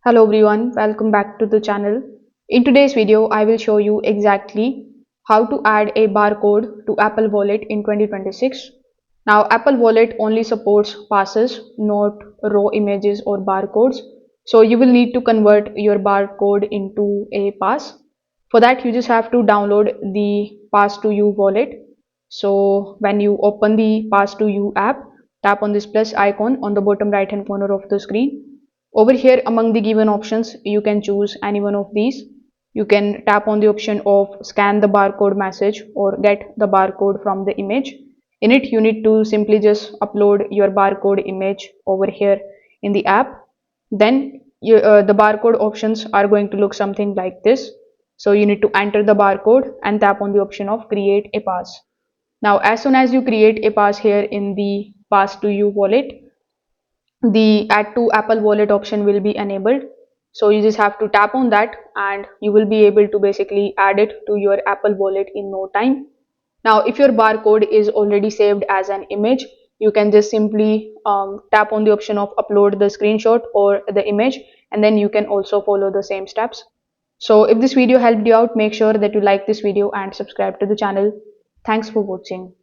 Hello everyone, welcome back to the channel. In today's video, I will show you exactly how to add a barcode to Apple Wallet in 2026. Now, Apple Wallet only supports passes, not raw images or barcodes. So you will need to convert your barcode into a pass. For that, you just have to download the Pass to You wallet. So when you open the Pass to You app, tap on this plus icon on the bottom right hand corner of the screen. Over here, among the given options, you can choose any one of these. You can tap on the option of scan the barcode message or get the barcode from the image. In it, you need to simply just upload your barcode image over here in the app. Then the barcode options are going to look something like this. So you need to enter the barcode and tap on the option of create a pass. Now, as soon as you create a pass here in the Pass to You wallet, the add to Apple wallet option will be enabled. So you just have to tap on that and you will be able to basically add it to your Apple wallet in no time. Now, if your barcode is already saved as an image, you can just simply tap on the option of upload the screenshot or the image, and then you can also follow the same steps. So if this video helped you out, make sure that you like this video and subscribe to the channel. Thanks for watching.